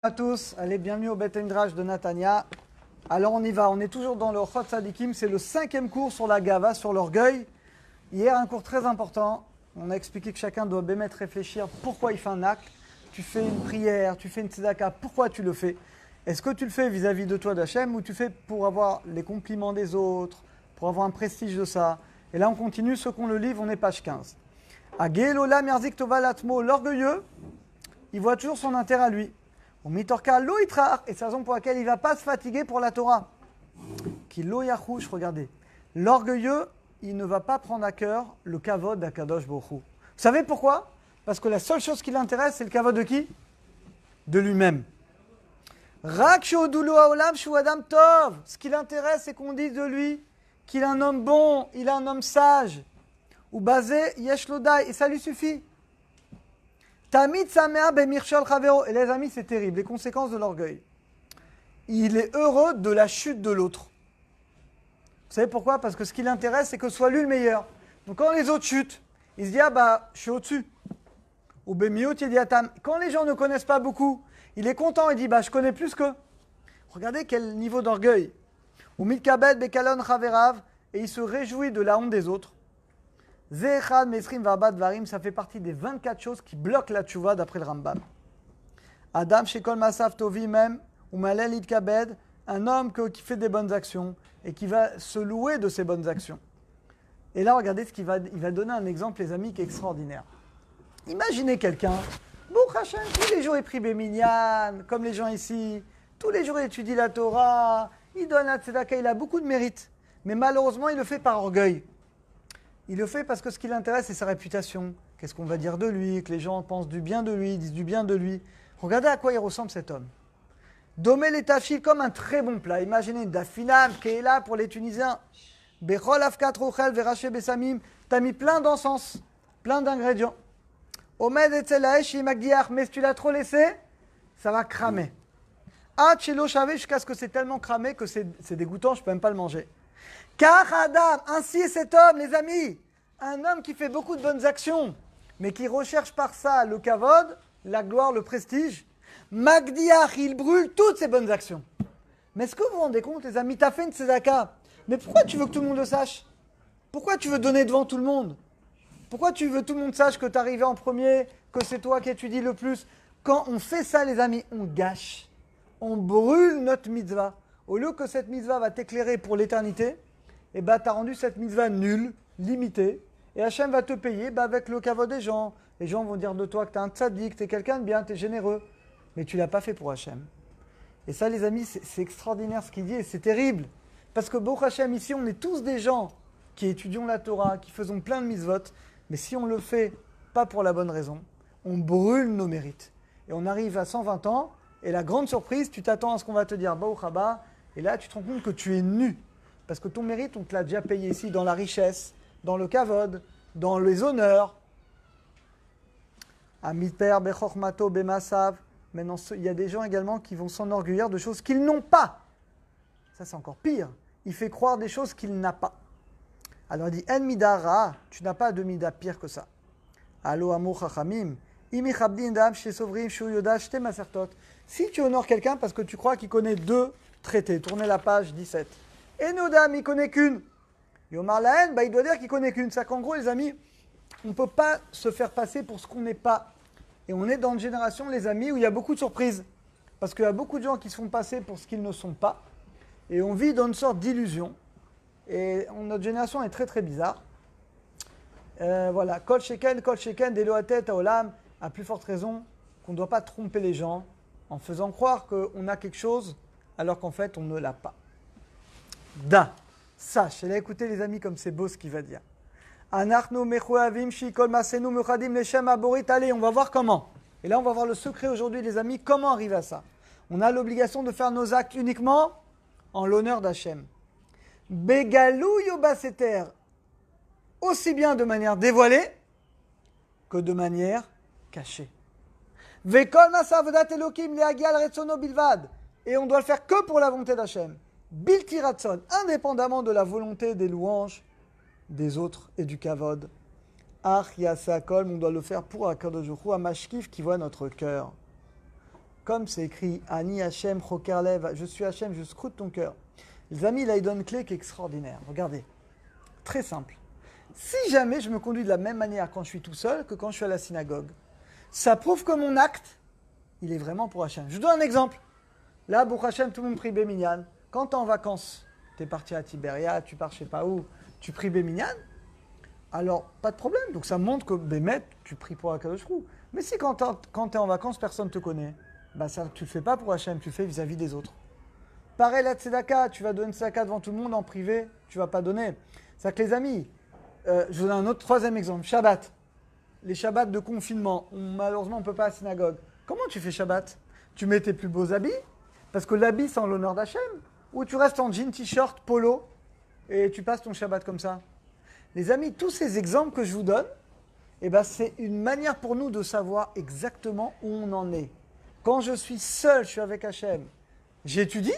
À tous, allez, bienvenue au Beth Midrash de Natania. Alors on y va, on est toujours dans le Chot Sadikim, c'est le 5e cours sur la Gava, sur l'orgueil. Hier, un cours très important, on a expliqué que chacun doit bien réfléchir pourquoi il fait un acte. Tu fais une prière, tu fais une tzedaka, pourquoi tu le fais? Est-ce que tu le fais vis-à-vis de toi d'Hachem ou tu fais pour avoir les compliments des autres, pour avoir un prestige de ça? Et là on continue, ceux qu'on le livre, on est page 15. Agel olam yarzik tova latmo, l'orgueilleux, il voit toujours son intérêt à lui. Mitorka lo itrar, et c'est la raison pour laquelle il ne va pas se fatiguer pour la Torah. Qui lo yachouch, regardez. L'orgueilleux, il ne va pas prendre à cœur le kavod d'Akadosh Baruch Hu. Vous savez pourquoi? Parce que la seule chose qui l'intéresse, c'est le kavod de qui? De lui-même. Rak shodulu haolam shu adam tov. Ce qui l'intéresse, c'est qu'on dise de lui qu'il est un homme bon, il est un homme sage. Ou basé yesh lodai, et ça lui suffit. Tamid samea bemirshal chavero. Et les amis, c'est terrible, les conséquences de l'orgueil. Il est heureux de la chute de l'autre. Vous savez pourquoi? Parce que ce qui l'intéresse, c'est que soit lui le meilleur. Donc quand les autres chutent, il se dit, ah bah, je suis au-dessus. Ou bemiot yediatam. Quand les gens ne connaissent pas beaucoup, il est content, il dit, bah, je connais plus qu'eux. Regardez quel niveau d'orgueil. Ou mitkabed bekalon chaverav. Et il se réjouit de la honte des autres. Zechad mesrim v'abad varim, ça fait partie des 24 choses qui bloquent la tchouva d'après le Rambam. Adam shekol masav tovi même, ou malel itkabed, un homme qui fait des bonnes actions et qui va se louer de ses bonnes actions. Et là, regardez il va donner un exemple, les amis, qui est extraordinaire. Imaginez quelqu'un, Baruch Hashem, tous les jours il prie Béminyan, comme les gens ici, tous les jours il étudie la Torah, il donne la tzedaka, il a beaucoup de mérite, mais malheureusement il le fait par orgueil. Il le fait parce que ce qui l'intéresse, c'est sa réputation. Qu'est-ce qu'on va dire de lui, que les gens pensent du bien de lui, disent du bien de lui. Regardez à quoi il ressemble cet homme. Domé les tafil comme un très bon plat. Imaginez une dafinam qui est là pour les Tunisiens. Bechol afkat rochel veraché besamim. T'as mis plein d'encens, plein d'ingrédients. Omed etzelaesh imagdiach. Mais si tu l'as trop laissé, ça va cramer. Ah, chelo chavé jusqu'à ce que c'est tellement cramé que c'est dégoûtant, je ne peux même pas le manger. Car Adam, ainsi est cet homme, les amis, un homme qui fait beaucoup de bonnes actions, mais qui recherche par ça le kavod, la gloire, le prestige. Magdiach, il brûle toutes ces bonnes actions. Mais est-ce que vous vous rendez compte, les amis, tu as fait une tzedaka, mais pourquoi tu veux que tout le monde le sache? Pourquoi tu veux donner devant tout le monde? Pourquoi tu veux que tout le monde sache que tu es arrivé en premier, que c'est toi qui étudies le plus? Quand on fait ça, les amis, on gâche. On brûle notre mitzvah. Au lieu que cette mitzvah va t'éclairer pour l'éternité, et bah tu as rendu cette mitzvah nulle, limitée, et Hachem va te payer avec le kavod des gens. Les gens vont dire de toi que tu es un tzaddik, tu es quelqu'un de bien, tu es généreux, mais tu ne l'as pas fait pour Hachem. Et ça, les amis, c'est extraordinaire ce qu'il dit, et c'est terrible. Parce que Baruch Hachem, ici, on est tous des gens qui étudions la Torah, qui faisons plein de mitzvot, mais si on ne le fait pas pour la bonne raison, on brûle nos mérites. Et on arrive à 120 ans, et la grande surprise, tu t'attends à ce qu'on va te dire Baruch Haba, et là, tu te rends compte que tu es nu. Parce que ton mérite, on te l'a déjà payé ici dans la richesse, dans le kavod, dans les honneurs. Amiter bechormato bemasav. Maintenant, il y a des gens également qui vont s'enorgueillir de choses qu'ils n'ont pas. Ça, c'est encore pire. Il fait croire des choses qu'il n'a pas. Alors, il dit En midara, tu n'as pas de mida pire que ça. Allo amur chachamim. Imi chabdin dam shesovrim shu yoda shte masertot. Si tu honores quelqu'un parce que tu crois qu'il connaît 2 traités, tournez la page 17. Et Nodam, il ne connaît qu'une. Yomar Lahen, il doit dire qu'il ne connaît qu'une. C'est qu'en gros, les amis, on ne peut pas se faire passer pour ce qu'on n'est pas. Et on est dans une génération, les amis, où il y a beaucoup de surprises. Parce qu'il y a beaucoup de gens qui se font passer pour ce qu'ils ne sont pas. Et on vit dans une sorte d'illusion. Et notre génération est très très bizarre. Voilà, Kol Sheken, Deloatet, Aolam, à plus forte raison qu'on ne doit pas tromper les gens en faisant croire qu'on a quelque chose alors qu'en fait on ne l'a pas. Da, sache, et là écoutez les amis comme c'est beau ce qu'il va dire. Anachnu mechuavim shikol masenu mechadim leshem aborit. Allez, on va voir comment. Et là on va voir le secret aujourd'hui les amis, comment arriver à ça. On a l'obligation de faire nos actes uniquement en l'honneur d'Hachem. Begalou yobaseter, aussi bien de manière dévoilée que de manière cachée. Vekol masavodat elokim leagial retsono bilvad. Et on doit le faire que pour la volonté d'Hachem. Bilti Ratson, indépendamment de la volonté des louanges des autres et du kavod. Ach Yasa Kol, on doit le faire pour Akadosh Baruch Hu, à Mashkif qui voit notre cœur. comme c'est écrit Ani Hachem Chokerlev, je suis Hachem, je scrute ton cœur. Les amis, là, il donne une clé qui est extraordinaire. Regardez, très simple. Si jamais je me conduis de la même manière quand je suis tout seul que quand je suis à la synagogue, ça prouve que mon acte, il est vraiment pour Hachem. Je vous donne un exemple. Là, pour Hachem, tout le monde prie Béminyan. Quand tu es en vacances, tu es parti à Tibériade, tu pars je sais pas où, tu pries Béminyan, alors pas de problème. Donc ça montre que Bémet, tu pries pour Akadosh Hu. Mais si quand tu es en vacances, personne ne te connaît, bah ça, tu ne le fais pas pour Hachem, tu le fais vis-à-vis des autres. Pareil la tzedaka, tu vas donner une tzedaka devant tout le monde en privé, tu ne vas pas donner. C'est-à-dire que les amis, je vous donne un autre troisième exemple, Shabbat. Les Shabbats de confinement, malheureusement on ne peut pas à la synagogue. Comment tu fais Shabbat? Tu mets tes plus beaux habits, parce que l'habit c'est en l'honneur d'Hachem, ou tu restes en jean, t-shirt, polo, et tu passes ton Shabbat comme ça. Les amis, tous ces exemples que je vous donne, eh ben, c'est une manière pour nous de savoir exactement où on en est. Quand je suis seul, je suis avec Hachem, j'étudie,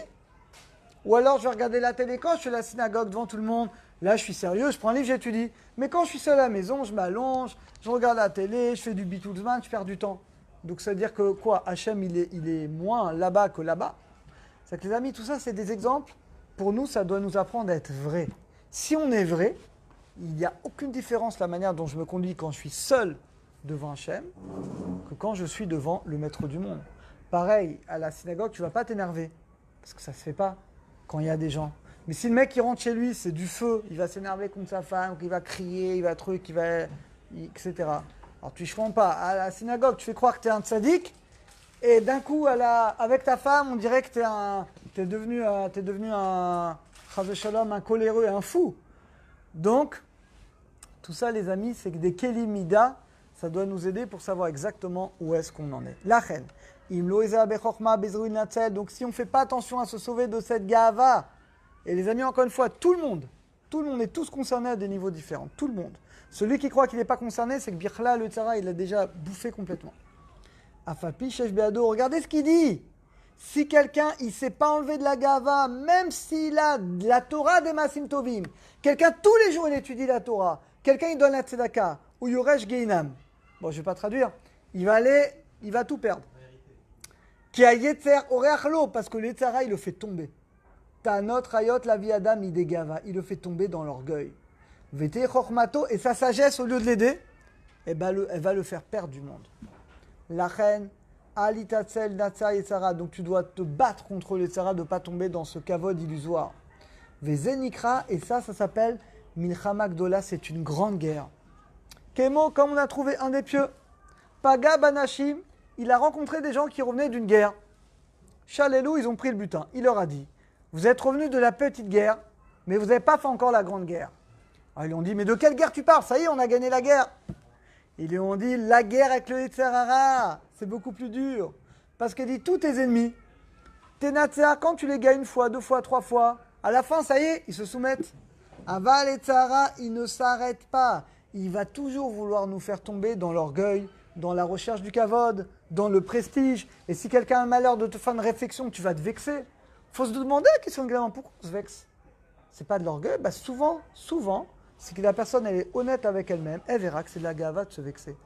ou alors je vais regarder la télé quand je suis à la synagogue devant tout le monde. Là, je suis sérieux, je prends un livre, j'étudie. Mais quand je suis seul à la maison, je m'allonge, je regarde la télé, je fais du bitouzman, je perds du temps. Donc ça veut dire que quoi, Hachem, il est moins là-bas que là-bas. C'est que les amis, tout ça, c'est des exemples. Pour nous, ça doit nous apprendre à être vrai. Si on est vrai, il n'y a aucune différence la manière dont je me conduis quand je suis seul devant Hachem que quand je suis devant le maître du monde. Pareil, à la synagogue, tu ne vas pas t'énerver, parce que ça ne se fait pas quand il y a des gens. Mais si le mec qui rentre chez lui, c'est du feu, il va s'énerver contre sa femme, il va crier, il va truc, etc. Alors tu ne comprends pas. À la synagogue, tu fais croire que tu es un tzaddik, et d'un coup, avec ta femme, on dirait que tu es devenu un chas v'shalom, un coléreux, un fou. Donc, tout ça, les amis, c'est que des kelimida, ça doit nous aider pour savoir exactement où est-ce qu'on en est. La reine. Donc, si on ne fait pas attention à se sauver de cette gava, et les amis, encore une fois, tout le monde est tous concernés à des niveaux différents. Tout le monde. Celui qui croit qu'il n'est pas concerné, c'est que Bichla, le Tzara, il l'a déjà bouffé complètement. Afapi, Shesh Beado, regardez ce qu'il dit. Si quelqu'un, il ne s'est pas enlevé de la gava, même s'il a de la Torah des Masim Tovim, quelqu'un, tous les jours, il étudie la Torah, quelqu'un, il donne la Tzedaka, ou Yoresh Geinam. Bon, je ne vais pas traduire. Il va tout perdre. Qui a Yetzer Oreachlo, parce que le Yetzara, il le fait tomber. Tanot Rayot la vie Adam idegava, il le fait tomber dans l'orgueil. Vete Chormato, et sa sagesse, au lieu de l'aider, elle va le faire perdre du monde. La reine, Alitatzel Natsa Yetzara, donc tu dois te battre contre le Yetzara de ne pas tomber dans ce kavod illusoire. Vezenikra, et ça s'appelle Milchama Gdola, c'est une grande guerre. Kemo, comme on a trouvé un des pieux, Paga Banashim, il a rencontré des gens qui revenaient d'une guerre. Chalelou, ils ont pris le butin. Il leur a dit, vous êtes revenus de la petite guerre, mais vous n'avez pas fait encore la grande guerre. Alors ils lui ont dit, mais de quelle guerre tu parles? Ça y est, on a gagné la guerre. Ils lui ont dit, la guerre avec le Yetzer Hara, c'est beaucoup plus dur. Parce qu'il dit, tous tes ennemis, tes Natsar, quand tu les gagnes une fois, deux fois, trois fois, à la fin, ça y est, ils se soumettent. Aval Yetzer Hara, il ne s'arrête pas. Il va toujours vouloir nous faire tomber dans l'orgueil, dans la recherche du kavod, dans le prestige. Et si quelqu'un a le malheur de te faire une réflexion, tu vas te vexer. Il faut se demander la question de pourquoi on se vexe. C'est pas de l'orgueil. Bah souvent, c'est que la personne elle est honnête avec elle-même. Elle verra que c'est de la gava de se vexer.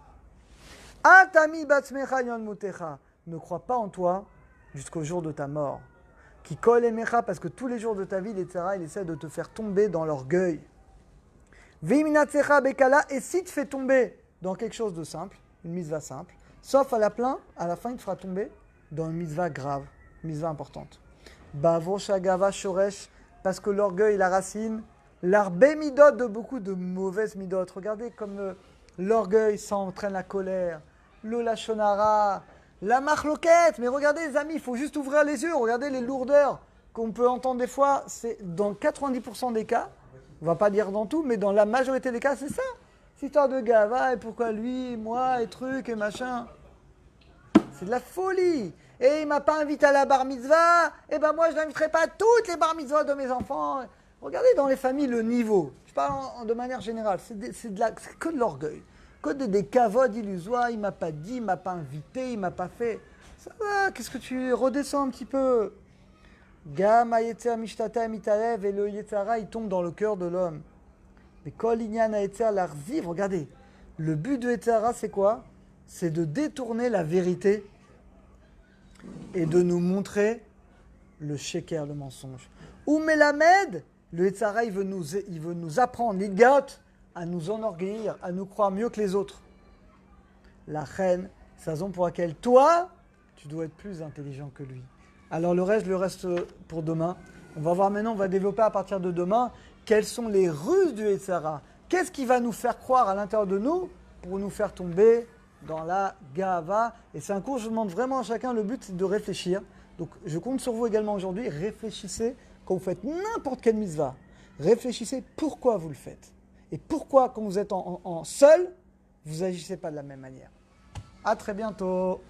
Atami batzmecha yon mutecha. Ne crois pas en toi jusqu'au jour de ta mort. Qui colle emecha, parce que tous les jours de ta vie, etc., il essaie de te faire tomber dans l'orgueil. Viminatsecha bekala, et si te fait tomber dans quelque chose de simple, une mitzvah simple, sauf à la fin, il te fera tomber dans une mitzvah grave, une mitzvah importante. Bavo shagava shoresh, parce que l'orgueil, la racine, l'arbe midot de beaucoup de mauvaises midot. Regardez comme l'orgueil, ça entraîne la colère, le lachonara, la marloquette. Mais regardez les amis, il faut juste ouvrir les yeux, regardez les lourdeurs qu'on peut entendre des fois. C'est dans 90% des cas, on ne va pas dire dans tout, mais dans la majorité des cas, c'est ça. Cette histoire de gava, et pourquoi lui, moi, et truc, et machin. C'est de la folie. Et il ne m'a pas invité à la bar mitzvah, et ben moi je n'inviterai pas à toutes les bar mitzvahs de mes enfants. Regardez dans les familles le niveau. Je parle de manière générale, c'est que de l'orgueil. Que des cavodes illusoires, il ne m'a pas dit, il ne m'a pas invité, il ne m'a pas fait. Ça va, qu'est-ce que tu redescends un petit peu. Gam ayetzer mishtata mitalev, et le yetzara il tombe dans le cœur de l'homme. Mais kol inyan ayetzer l'arziv, regardez, le but de yetzara c'est quoi? C'est de détourner la vérité et de nous montrer le sheker, le mensonge. Ou Melamed, le Yetzara, il veut nous apprendre, l'idgat, à nous enorgueillir, à nous croire mieux que les autres. La reine, c'est la raison pour laquelle toi, tu dois être plus intelligent que lui. Alors le reste pour demain. On va voir maintenant, on va développer à partir de demain, quelles sont les ruses du Yetzara. Qu'est-ce qui va nous faire croire à l'intérieur de nous pour nous faire tomber dans la Gava. Et c'est un cours, je demande vraiment à chacun, le but c'est de réfléchir. Donc je compte sur vous également aujourd'hui, réfléchissez quand vous faites n'importe quelle mitzvah. Réfléchissez pourquoi vous le faites. Et pourquoi quand vous êtes en seul, vous n'agissez pas de la même manière. À très bientôt.